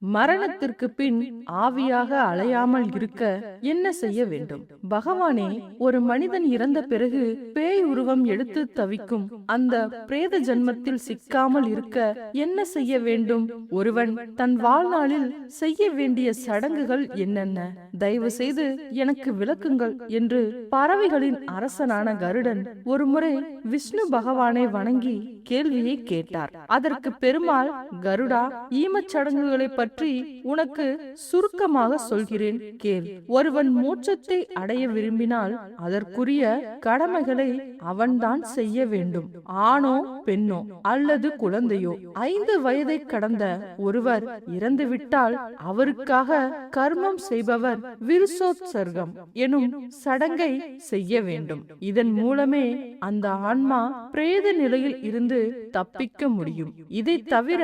மரணத்திற்கு பின் ஆவியாக அலையாமல் இருக்க என்ன செய்ய வேண்டும்? பகவானே, ஒரு மனிதன் இறந்த பிறகு பேய் உருவம் எடுத்து தவிக்கும் அந்த பிரேத ஜன்மத்தில் சிக்காமல் இருக்க என்ன செய்ய வேண்டும்? ஒருவன் தன் வாழ்நாளில் செய்ய வேண்டிய சடங்குகள் என்னென்ன? தயவு செய்து எனக்கு விளக்குங்கள் என்று பறவைகளின் அரசனான கருடன் ஒருமுறை விஷ்ணு பகவானை வணங்கி கேள்வியை கேட்டார். அதற்கு பெருமாள், கருடா, ஈமச் சடங்குகளை பற்றி உனக்கு சுருக்கமாக சொல்கிறேன் கேள். ஒருவன் மோட்சத்தை அடைய விரும்பினால் அதற்குரிய கடமைகளை அவன்தான் செய்ய வேண்டும். ஆணோ பெண்ணோ அல்லது குழந்தையோ 5 வயதை கடந்த ஒருவர் இறந்துவிட்டால் அவருக்காக கர்மம் செய்பவர் விருசோத்சர்கம் எனும் சடங்கை செய்ய வேண்டும். இதன் மூலமே அந்த ஆன்மா பிரேத நிலையில் இருந்து தப்பிக்க முடியும். இதை தவிர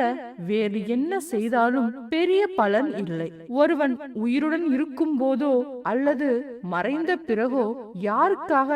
வேறு என்ன செய்தாலும் பெரிய பலன் இல்லை. ஒருவன் உயிருடன் இருக்கும் போதோ அல்லது மறைந்த பிறகோ யாருக்காக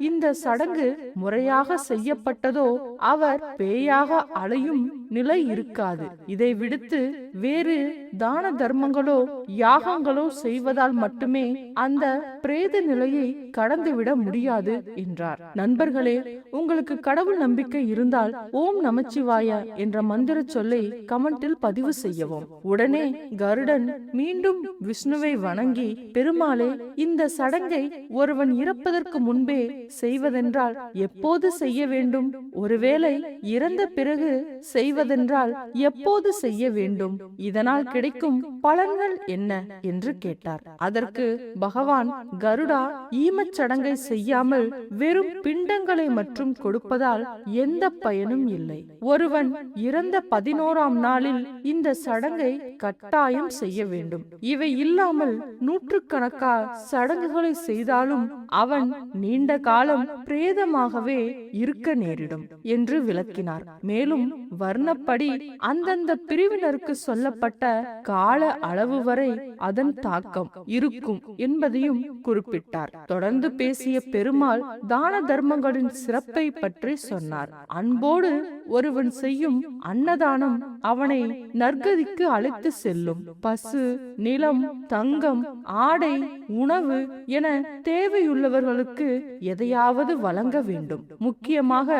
இந்த சடங்கு முறையாக செய்யப்பட்டதோ அவர் பேயாக அலையும் நிலை இருக்காது. இதை விடுத்து வேறு தான தர்மங்களோ யாகங்களோ செய்வதால் மட்டுமே அந்த பிரேத நிலையை கடந்துவிட முடியாது என்றார். நண்பர்களே, உங்களுக்கு கடவுள் நம்பிக்கை இருந்தால் ஓம் நமச்சிவாய என்ற மந்திர சொல்லை கமெண்டில் பதிவு செய்யவும். உடனே கருடன் மீண்டும் விஷ்ணுவை வணங்கி, பெருமாளே, இந்த சடங்கை ஒருவன் இறப்பதற்கு முன்பே செய்வதென்றால் எப்போது செய்ய வேண்டும்? ஒருவேளை இறந்த பிறகு செய்வதென்றால் எப்போது செய்ய வேண்டும்? இதனால் கிடைக்கும் பலன்கள் என்ன என்று கேட்டார். அதற்கு பகவான், கருடா, ஈமச் சடங்கை செய்யாமல் வெறும் பிண்டங்களை மற்றும் கொடுப்பதால் எந்த பயனும் இல்லை. ஒருவன் இறந்த 11ஆம் நாளில் இந்த சடங்கை கட்டாயம் செய்ய வேண்டும். இவை இல்லாமல் நூற்றுக்கணக்கான சடங்குகளை செய்தாலும் அவன் நீண்ட காலம் பிரேதமாகவே இருக்க நேரிடும் என்று விளக்கினார். மேலும் வர்ணப்படி அந்தந்த பிரிவினருக்கு சொல்லப்பட்ட கால அளவு வரை அதன் தாக்கம் இருக்கும் என்பதையும் குறிப்பிட்டார். தொடர்ந்து பேசிய பெருமாள் தான தர்மங்களின் சிறப்பை பற்றி சொன்னார். அன்போடு ஒருவன் செய்யும் அன்னதானம் அவனை நற்கதிக்கு அழைத்து செல்லும். பசு, நிலம், தங்கம், ஆடை, உணவு என தேவையுள்ளவர்களுக்கு எதையாவது வழங்க வேண்டும். முக்கியமாக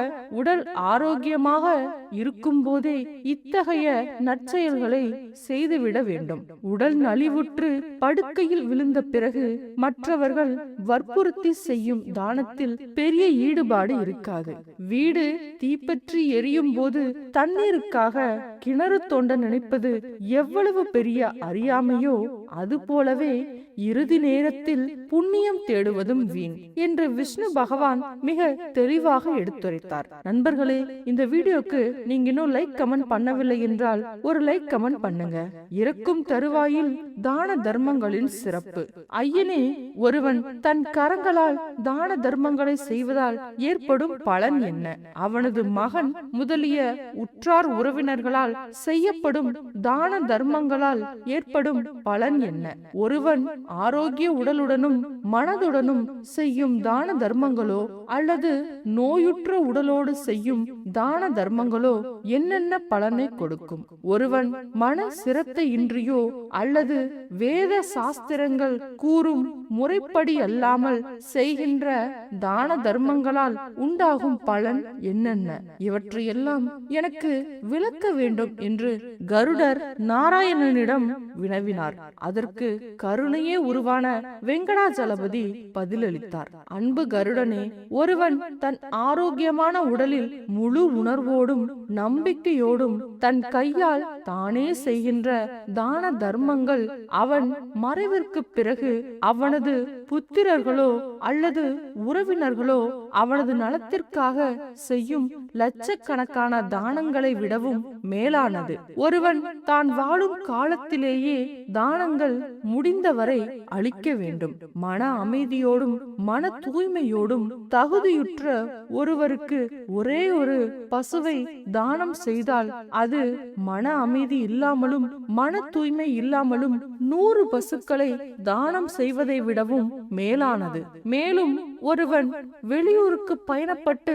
உடல் ஆரோக்கியமாக இருக்கும் போதே இத்தகைய நற்செயல்களை செய்துவிட வேண்டும். உடல் நலிவுற்று படுக்கையில் விழுந்த பிறகு மற்றவர்கள் வற்புறுத்தி செய்யும் தானத்தில் பெரிய ஈடுபாடு இருக்காது. வீடு தீப்பற்றி எரியும் போது தண்ணீருக்காக கிணறு தோண்ட நினைப்பது எவ்வளவு பெரிய அறியாமையோ அதுபோலவே இறுதி நேரத்தில் புண்ணியம் தேடுவதும் வீண் என்று விஷ்ணு பகவான் மிக தெளிவாக எடுத்துரைத்தார். நண்பர்களே, இந்த வீடியோக்கு நீங்க இன்னும் லைக் கமெண்ட் பண்ணவில்லை என்றால் ஒரு லைக் கமெண்ட் பண்ணுங்க. இறக்கும் தருவாயில் தான தர்மங்களின் சிறப்பு. ஐயனே, ஒருவன் தன் கரங்களால் தான தர்மங்களை செய்வதால் ஏற்படும் பலன் என்ன? அவனது மகன் முதலிய உற்றார் உறவினர்களால் செய்யப்படும் தான தர்மங்களால் ஏற்படும் பலன் என்ன? ஒருவன் ஆரோக்கிய உடலுடனும் மனதுடனும் செய்யும் தான தர்மங்களோ அல்லது நோயுற்ற உடலோடு செய்யும் தான தர்மங்களோ என்னென்ன பலனை கொடுக்கும்? ஒருவன் மன சிரத்தை இன்றியோ அல்லது வேத சாஸ்திரங்கள் கூறும் முறைப்படி அல்லாமல் செய்கின்ற தான தர்மங்களால் உண்டாகும் பலன் என்னென்ன? இவற்றையெல்லாம் எனக்கு விளக்க வேண்டும் என்று கருடர் நாராயணனிடம் வினவினார். அதற்கு கருணையே உருவான வெங்கடாஜலபதி பதிலளித்தார். அன்பு கருடனே, ஒருவன் தன் ஆரோக்கியமான உடலில் முழு உணர்வோடும் நம்பிக்கையோடும் தன் கையால் தானே செய்கின்ற தான தர்மங்கள் அவன் மறைவிற்கு பிறகு அவனது புத்திரர்களோ அல்லது உறவினர்களோ அவனது நலத்திற்காக செய்யும் லட்சக்கணக்கான தானங்களை விடவும் மேலானது. ஒருவன் தான் வாழும் காலத்திலேயே தானங்கள் முடிந்தவரை அளிக்க வேண்டும். மன அமைதியோடும் மன தூய்மையோடும் தகுதியுற்ற ஒருவருக்கு ஒரே ஒரு பசுவை தானம் செய்தால் அது மன அமைதி இல்லாமலும் மன தூய்மை இல்லாமலும் 100 பசுக்களை தானம் செய்வதை விடவும் மேலானது. மேலும் ஒருவன் வெளியூருக்கு பயணப்பட்டு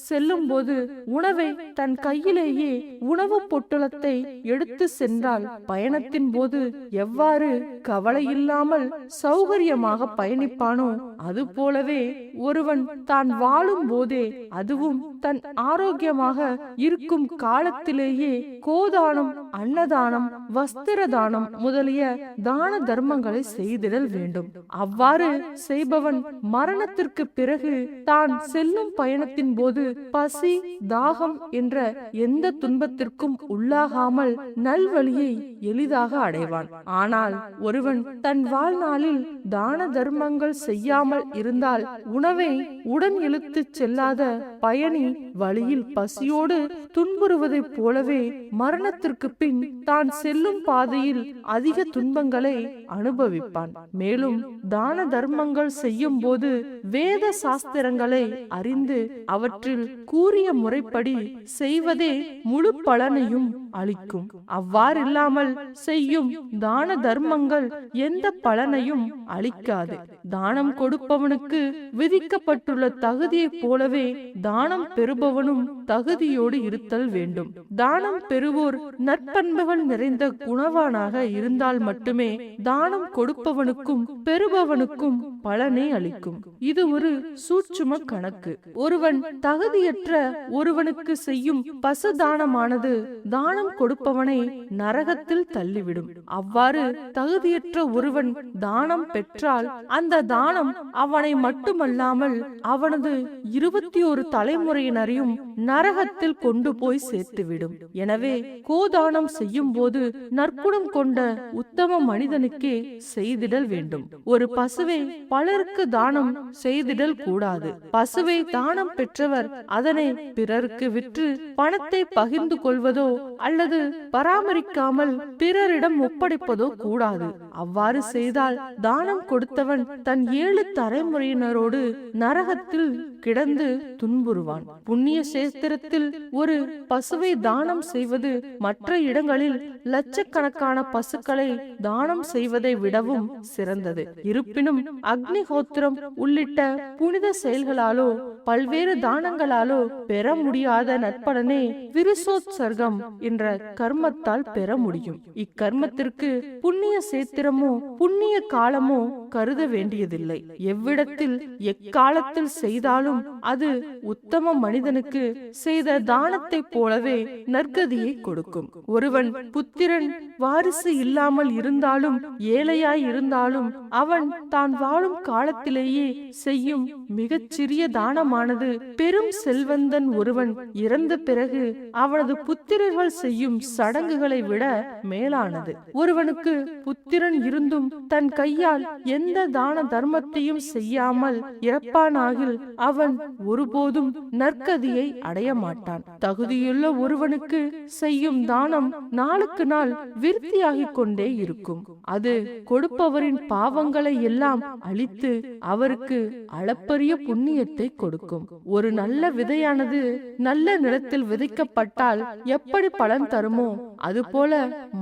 செல்லும் போது உணவை தன் கையிலேயே உணவு பொட்டலத்தை எடுத்து சென்றால் பயணத்தின் போது எவ்வாறு கவலையில்லாமல் சௌகரியமாக பயணிப்பானோ அது போலவே ஒருவன் தான் வாழும் போதே அதுவும் தன் ஆரோக்கியமாக இருக்கும் காலத்திலேயே கோதானம், அன்னதானம், வஸ்திர தானம் முதலிய தான தர்மங்களை செய்திடல் வேண்டும். அவ்வாறு செய்பவன் மரணத்திற்கு பிறகு தான் செல்லும் பயணத்தின் போது பசி, தாகம் என்ற எந்த துன்பத்திற்கும் உள்ளாகாமல் நல்வழியை எளிதாக அடைவான். ஆனால் ஒருவன் தன் வாழ்நாளில் தான தர்மங்கள் செய்யாமல் இருந்தால் உணவை உடன் இழுத்துச் செல்லாத பயணி வழியில் பசியோடு துன்புறுவதைப் போலவே மரணத்திற்கு பின் தான் செல்லும் பாதையில் அதிக துன்பங்களை அனுபவிப்பான். மேலும் தான தர்மங்கள் செய்யும் போது வேத சாஸ்திரங்களை அறிந்து அவற்றில் கூறிய முறைப்படி செய்வதே முழு பலனையும் அளிக்கும். அவ்வாறில்லாமல் செய்யும் தான தர்மங்கள் எந்த பலனையும் அளிக்காது. தானம் கொடுப்பவனுக்கு விதிக்கப்பட்டுள்ள தகுதியைப் போலவே தானம் பெறுபவனும் தகுதியோடு இருத்தல் வேண்டும். தானம் பெறுவோர் நற்பண்புகள் நிறைந்த குணவானாக இருந்தால் மட்டுமே தானம் கொடுப்பவனுக்கும் பெறுபவனுக்கும் பலனை அளிக்கும். இது ஒரு சூட்சும கணக்கு. ஒருவன் தகுதியற்ற ஒருவனுக்கு செய்யும் பசு தானமானது தானம் கொடுப்பவனை நரகத்தில் தள்ளிவிடும். அவ்வாறு தகுதியற்ற ஒருவன் தானம் பெற்றால் அந்த தானம் அவனை மட்டுமல்லாமல் அவனது 21 தலைமுறையினரையும் நரகத்தில் கொண்டு போய் சேர்த்துவிடும். எனவே கோதானம் செய்யும் போது நற்குணம் கொண்ட உத்தம மனிதனுக்கே செய்திடல் வேண்டும். ஒரு பசுவை பலருக்கு தானம் செய்திடல் கூடாது. பசுவை தானம் பெற்றவர் அதனை பிறருக்கு விற்று பணத்தை பகிர்ந்து கொள்வதோ அல்லது பராமரிக்காமல் பிறரிடம் ஒப்படைப்பதோ கூடாது. அவ்வாறு செய்தால் தானம் கொடுத்தவன் தன் 7 தலைமுறையினரோடு நரகத்தில் கிடந்து துன்புறுவான். புண்ணிய சேஸ்திரத்தில் ஒரு பசுவை தானம் செய்வது மற்ற இடங்களில் லட்சக்கணக்கான பசுக்களை தானம் செய்வதை விடவும் சிறந்தது. இருப்பினும் அக்னிஹோத்திரம் உள்ளிட்ட புனித செயல்களாலோ பல்வேறு தானங்களாலோ பெற முடியாத நற்பலனே விருசோத்சர்கம் என்ற கர்மத்தால் பெற முடியும். இக்கர்மத்திற்கு புண்ணிய சேத்திரமோ புண்ணிய காலமோ கருத வேண்டியதில்லை. எவ்விடத்தில் எக்காலத்தில் செய்தாலும் அது உத்தம மனிதனுக்கு செய்த தானத்தை போலவே நற்கதியை கொடுக்கும். ஒருவன் புத்திரன் வாரிசு இல்லாமல் இருந்தாலும் ஏழையாய் இருந்தாலும் அவன் தான் வாழும் காலத்திலேயே செய்யும் மிகச்சிறிய தானமானது பெரும் செல்வந்தன் ஒருவன் இறந்த பிறகு அவனது புத்திரர்கள் செய்யும் சடங்குகளை விட மேலானது. ஒருவனுக்கு புத்திரன் இருந்தும் தன் கையால் எந்த தான தர்மத்தையும் செய்யாமல் இறப்பானாகில் அவன் ஒருபோதும் நற்கதியை அடைய மாட்டான். தகுதியுள்ள ஒருவனுக்கு செய்யும் தானம் நாளுக்கு நாள் விருத்தியாகிக் கொண்டே இருக்கும். அது கொடுப்பவரின் பாவங்களை எல்லாம் அழித்து அவருக்கு அளப்பரிய புண்ணியத்தை கொடுக்கும். ஒரு நல்ல விதையானது நல்ல நிலத்தில் விதைக்கப்பட்டால் எப்படி பலன் தருமோ அதுபோல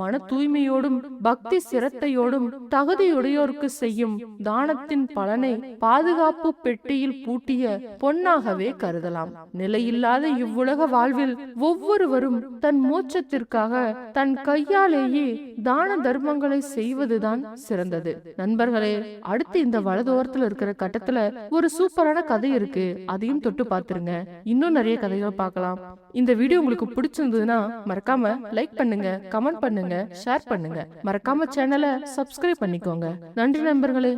மன தூய்மையோடும் பக்தி சிரத்தையோடும் தகுதியுடையோருக்கு செய்யும் தானத்தின் பலனை பாதுகாப்பு பெட்டியில் பூட்டிய பொன்னாகவே கருதலாம். நிலையில்லாத இவ்வுலக வாழ்வில் ஒவ்வொருவரும் தன் மோட்சத்திற்காக தன் கையாலேயே தான தர்மங்களை செய்வதுதான் சிறந்தது. நண்பர்களே, அடுத்து இந்த வலதோரத்துல இருக்கிற கட்டத்துல ஒரு சூப்பரான கதை இருக்கு. அதையும் தொட்டு பாத்துருங்க. இன்னும் நிறைய கதைகள் பார்க்கலாம். இந்த வீடியோ உங்களுக்கு பிடிச்சிருந்ததுன்னா மறக்காம லைக் பண்ணுங்க, கமெண்ட் பண்ணுங்க, ஷேர் பண்ணுங்க. மறக்காம சேனலை சப்ஸ்கிரைப் பண்ணிக்கோங்க. நன்றி நண்பர்களே.